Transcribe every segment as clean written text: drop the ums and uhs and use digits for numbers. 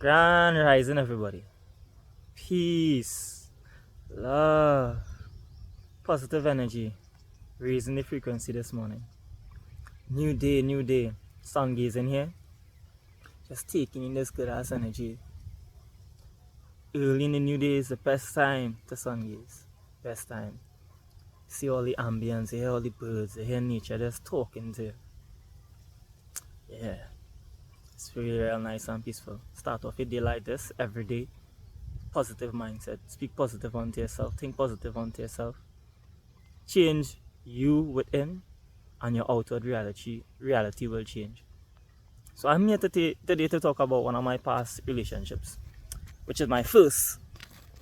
Grand rising, everybody. Peace, love, positive energy. Raising the frequency this morning. New day, new day. Sun gazing here. Just taking in this good ass energy. Early in the new day is the best time to sun gaze. Best time. See all the ambience, you hear all the birds, you hear nature just talking to you. Yeah. It's really real nice and peaceful. Start off a day like this every day. Positive mindset. Speak positive onto yourself. Think positive onto yourself. Change you within, and your outward reality will change. So I'm here today to talk about one of my past relationships, which is my first.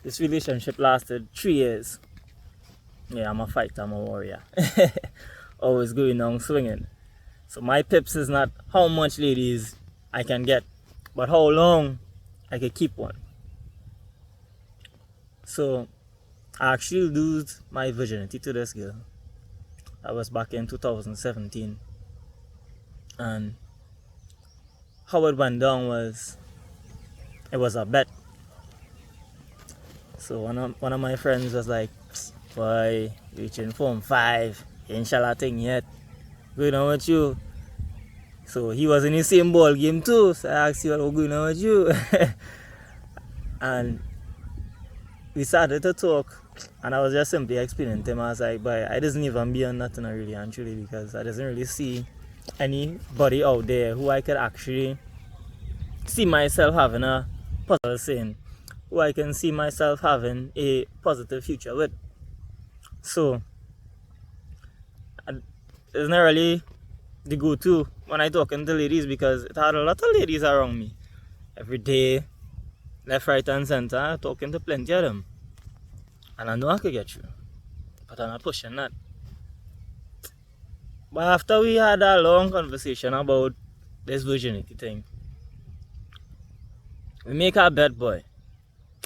This relationship lasted 3 years. Yeah, I'm a fighter, I'm a warrior. Always going on swinging. So my pips is not how much ladies I can get, but how long I can keep one. So I actually lose my virginity to this girl. That was back in 2017. And how it went down was, it was a bet. So one of my friends was like, boy, reaching Form 5, inshallah thing yet. Going on with you. So he was in the same ball game too. So I asked you what was going on with you. And we started to talk. And I was just simply explaining to him. I was like, boy, I doesn't even be on nothing really and truly, because I doesn't really see anybody out there who I could actually see myself having a positive saying, who I can see myself having a positive future with. So it's not really the go-to when I talking to ladies, because it had a lot of ladies around me every day, left, right and center, talking to plenty of them. And I know I could get you, but I'm not pushing that. But after we had a long conversation about this virginity thing, we make a bet, boy.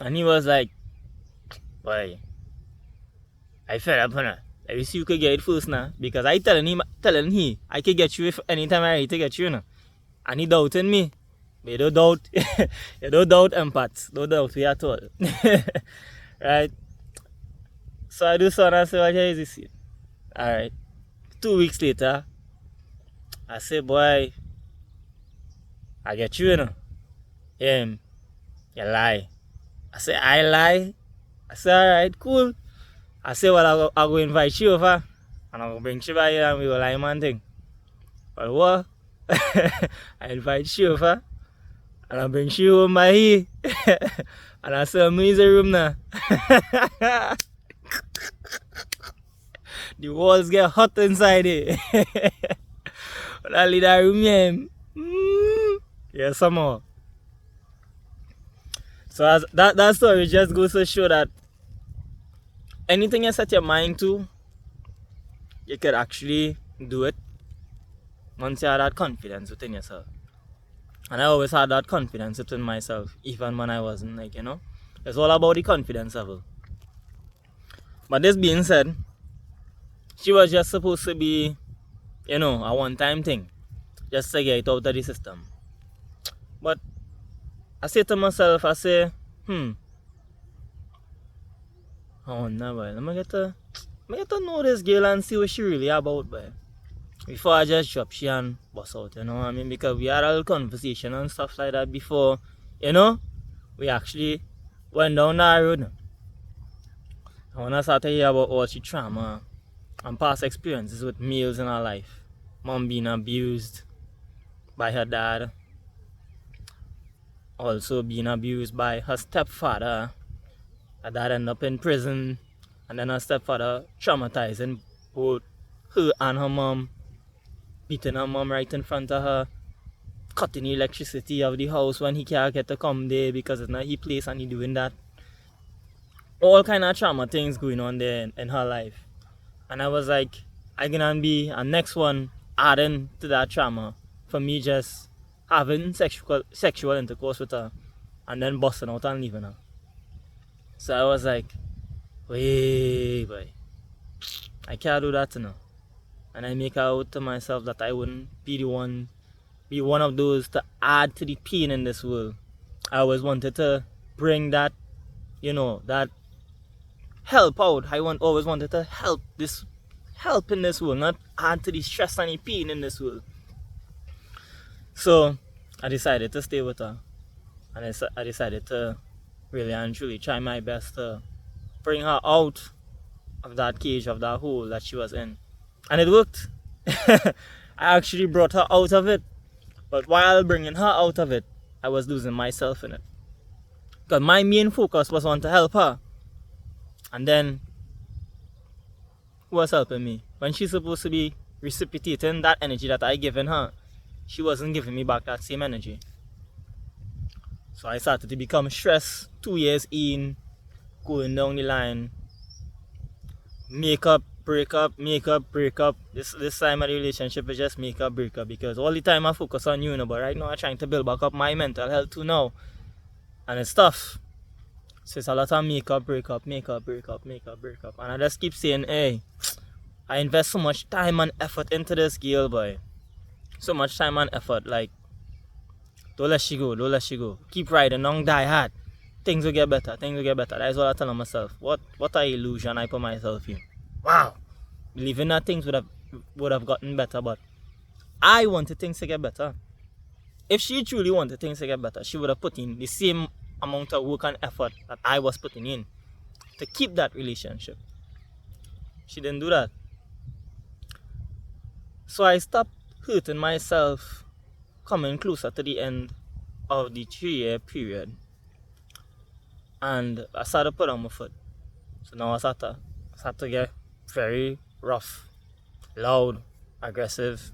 And he was like, boy, I fed up on it. Let me see you could get it first now. Because I telling him I could get you if anytime I ready to get you now. And he doubting me. But you don't doubt. You don't doubt empaths. Don't doubt me at all. Right? So I do so and I say, what is this here? Alright. 2 weeks later, I say, boy, I get you, you know. You lie. I say, I lie. I say, alright, cool. I say, well, I'll go invite you over. And I'll bring you by here and we will lie man thing. But what? I invite you over. And I'll bring you home by here. And I say, I'm in the room now. The walls get hot inside it. But I leave that room here. Yeah, somehow. So as that story just goes to show that anything you set your mind to, you could actually do it once you have that confidence within yourself. And I always had that confidence within myself, even when I wasn't, like, you know. It's all about the confidence level. But this being said, she was just supposed to be, you know, a one-time thing, just to get it out of the system. But I say to myself, I say, oh no, boy, let me get to know this girl and see what she really about, boy. Before I just drop she and bust out, you know what I mean? Because we had a little conversation and stuff like that before, you know, we actually went down that road. And when I started to hear about all she trauma and past experiences with males in her life, mom being abused by her dad, also being abused by her stepfather, her dad ended up in prison, and then her stepfather traumatizing both her and her mom, beating her mom right in front of her, cutting the electricity of the house when he can't get to come there because it's not his place and he doing that. All kind of trauma things going on there in her life. And I was like, I can be a next one adding to that trauma for me just having sexual intercourse with her and then busting out and leaving her. So I was like, wait, boy, I can't do that now. And I make out to myself that I wouldn't be one of those to add to the pain in this world. I always wanted to bring that, that help out. Always wanted to help in this world, not add to the stress and the pain in this world. So I decided to stay with her, and I decided to really and truly try my best to bring her out of that cage, of that hole that she was in. And it worked. I actually brought her out of it. But while bringing her out of it, I was losing myself in it. Because my main focus was on to help her. And then, who was helping me? When she's supposed to be reciprocating that energy that I given her, she wasn't giving me back that same energy. So I started to become stressed 2 years in, going down the line. Make up, break up. This time of the relationship is just make up, break up, because all the time I focus on you, but right now I'm trying to build back up my mental health too now. And it's tough. So it's a lot of make up, break up. And I just keep saying, hey, I invest so much time and effort into this girl, boy. So much time and effort, like, don't let she go. Keep riding on, die hard. Things will get better. That's what I tell myself. What an illusion I put myself in. Wow. Believing that things would have gotten better, but I wanted things to get better. If she truly wanted things to get better, she would have put in the same amount of work and effort that I was putting in to keep that relationship. She didn't do that. So I stopped hurting myself coming closer to the end of the 3-year period. And I started to put on my foot. So now I started to get very rough, loud, aggressive.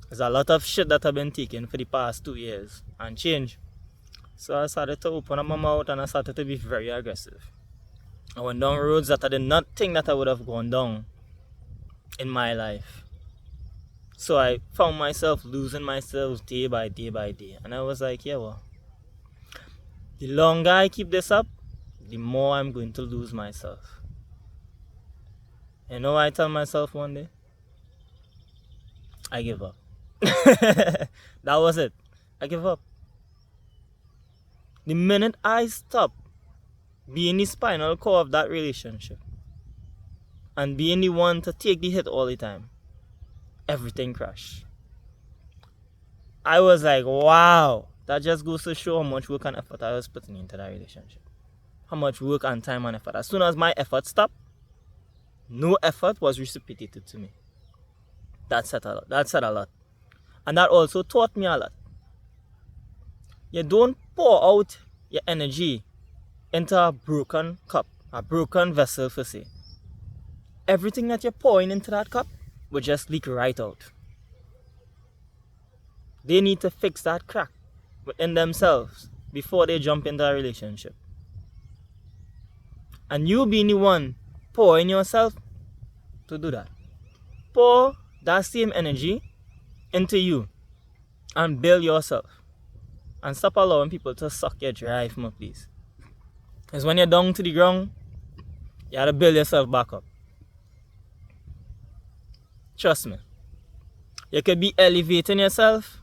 There's a lot of shit that I've been taking for the past 2 years and change. So I started to open up my mouth and I started to be very aggressive. I went down roads that I did not think that I would have gone down in my life. So I found myself losing myself day by day. And I was like, yeah, well, the longer I keep this up, the more I'm going to lose myself. You know what I tell myself one day? I give up. That was it. I give up. The minute I stop being the spinal cord of that relationship and being the one to take the hit all the time, everything crashed. I was like, wow, that just goes to show how much work and effort I was putting into that relationship. How much work and time and effort. As soon as my effort stopped, no effort was reciprocated to me. That said a lot. And that also taught me a lot. You don't pour out your energy into a broken cup, a broken vessel for say. Everything that you're pouring into that cup will just leak right out. They need to fix that crack within themselves before they jump into a relationship. And you being the one pouring yourself to do that. Pour that same energy into you and build yourself. And stop allowing people to suck your drive, please. Because when you're down to the ground, you have to build yourself back up. Trust me. You could be elevating yourself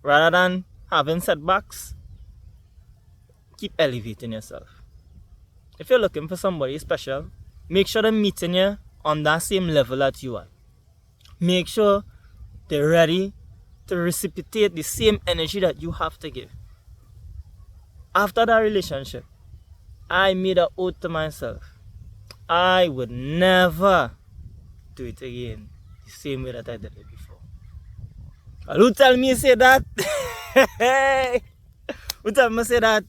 rather than having setbacks. Keep elevating yourself. If you're looking for somebody special, make sure they're meeting you on that same level that you are. Make sure they're ready to reciprocate the same energy that you have to give. After that relationship, I made an oath to myself. I would never do it again the same way that I did it before. And who tell me say that? Who tell me say that?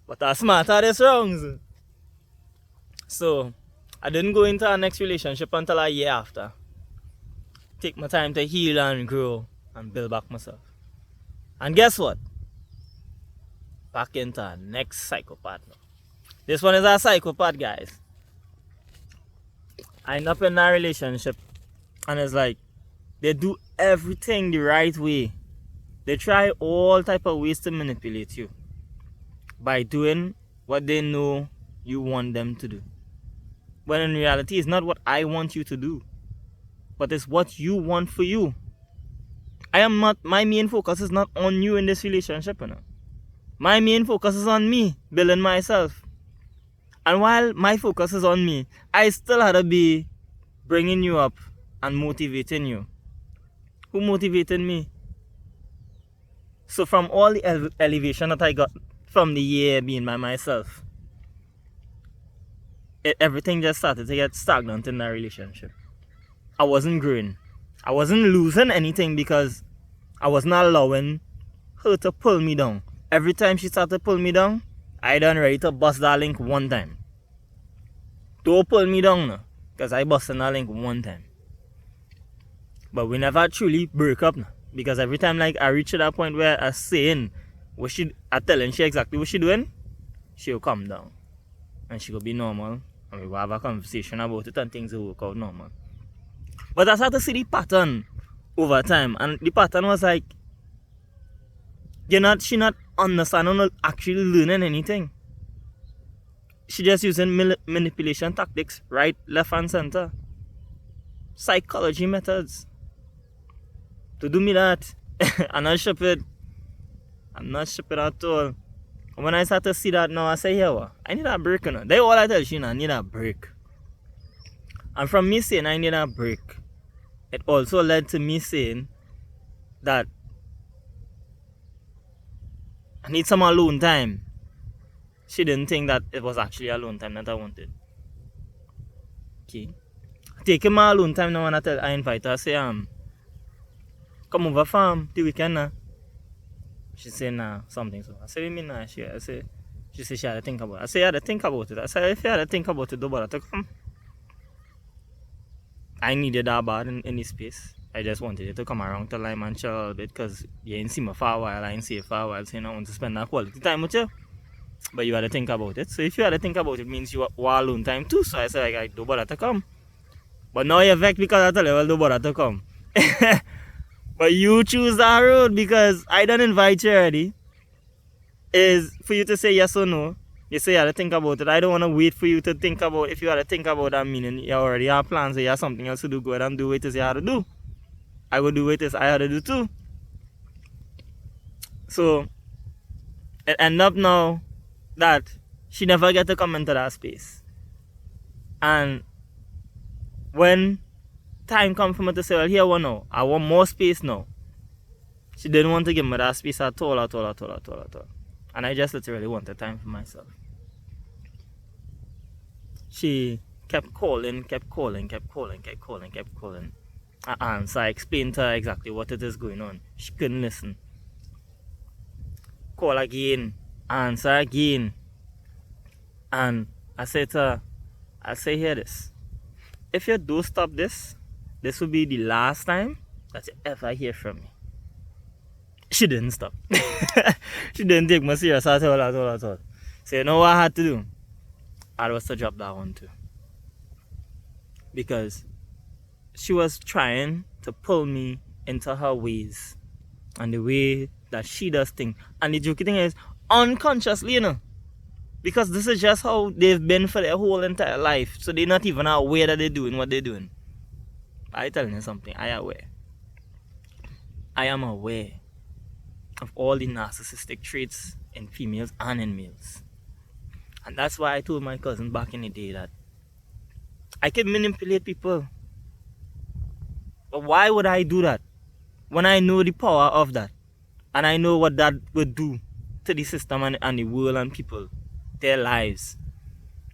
But I'm smarter this wrongs. So, I didn't go into our next relationship until a year after. Take my time to heal and grow and build back myself. And guess what? Back into our next psychopath now. This one is a psychopath, guys. I end up in a relationship and it's like they do everything the right way. They try all type of ways to manipulate you by doing what they know you want them to do. When in reality, it's not what I want you to do, but it's what you want for you. My main focus is not on you in this relationship, you know. My main focus is on me, building myself. And while my focus is on me, I still had to be bringing you up and motivating you. Who motivated me? So from all the elevation that I got from the year being by myself, everything just started to get stagnant in that relationship. I wasn't growing. I wasn't losing anything because I was not allowing her to pull me down. Every time she started to pull me down, I done ready to bust that link one time. Don't pull me down now, because I busted that link one time. But we never truly break up now. Because every time like I reach to that point where I'm saying I telling she exactly what she doing, she'll come down. And she'll be normal. And we'll have a conversation about it and things will work out normal. But I started to see the pattern over time. And the pattern was like, she not understanding or actually learning anything. She just using manipulation tactics, right, left and center. Psychology methods. To do me that. I'm not stupid. I'm not stupid at all. And when I start to see that now, I say, yeah, what? I need a break. You know? They all I tell you, I need a break. And from me saying I need a break, it also led to me saying that I need some alone time. She didn't think that it was actually alone time that I wanted. Okay. Taking my alone time now and I invite her, I say, come over farm the weekend now. She said, nah, something so. I said, you mean nah? She said she had to think about it. I said, I had to think about it. I said, if you had to think about it, don't bother to come. I needed that bad in this space. I just wanted you to come around to Lime and chill a little bit because you ain't seen me for a while. I ain't see you for a while, so you know, I want to spend that quality time with you. But you had to think about it. So if you had to think about it, means you were alone time too. So I said, like, don't bother to come. But now you're vexed because I tell you, well, don't bother to come. But you choose that road because I don't invite you already. Is for you to say yes or no. You say you had to think about it. I don't want to wait for you to think about. If you had to think about that, meaning you already have plans or you have something else to do, go ahead and do what it is you had to do. I will do what it is I had to do too. So it end up now that she never get to come into that space. And when time comes for me to say, well, here one now, I want more space now. She didn't want to give me that space at all. And I just literally wanted time for myself. She kept calling. I answered, I explained to her exactly what it is going on. She couldn't listen. Call again, answer again. And I said to her, I say, hear this. If you do stop this will be the last time that you ever hear from me. She didn't stop. She didn't take me serious at all. So you know what I had to do? I was to drop that one too. Because she was trying to pull me into her ways and the way that she does things. And the jokey thing is, unconsciously, you know. Because this is just how they've been for their whole entire life. So they're not even aware that they're doing what they're doing. I telling you something, I am aware of all the narcissistic traits in females and in males. And that's why I told my cousin back in the day that I can manipulate people. But why would I do that when I know the power of that? And I know what that would do to the system and the world and people, their lives.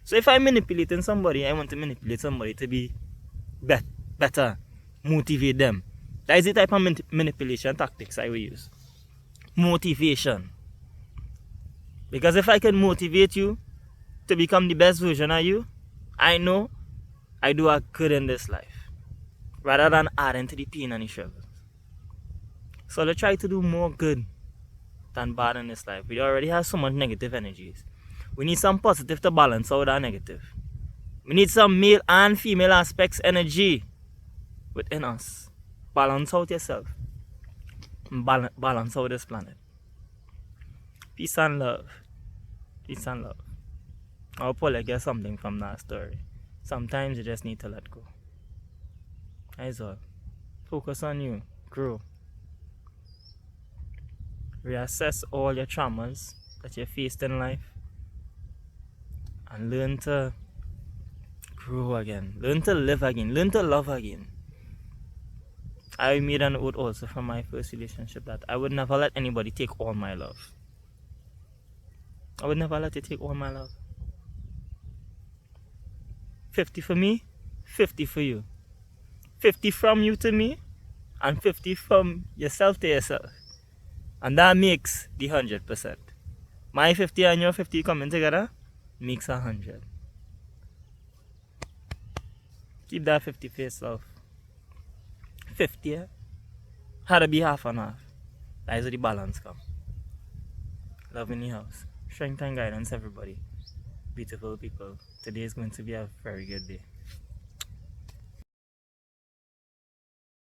So if I'm manipulating somebody, I want to manipulate somebody to be better, motivate them. That is the type of manipulation tactics I will use. Motivation. Because if I can motivate you to become the best version of you, I know I do a good in this life, rather than adding to the pain and the struggles. So let's try to do more good than bad in this life. We already have so much negative energies. We need some positive to balance out our negative. We need some male and female aspects energy within us. Balance out yourself. Balance out this planet. Peace and love. Peace and love. I'll probably get something from that story. Sometimes you just need to let go. That's all. Focus on you. Grow. reassess all your traumas that you faced in life, and learn to grow again, learn to live again, learn to love again. I made an oath also from my first relationship that I would never let anybody take all my love. I would never let you take all my love. 50 for me, 50 for you. 50 from you to me, and 50 from yourself to yourself. And that makes the 100%. My 50 and your 50 coming together makes 100. Keep that 50 for yourself. 50, yeah? Had to be half and half. That is where the balance come. Love in the house. Strength and guidance, everybody. Beautiful people. Today is going to be a very good day.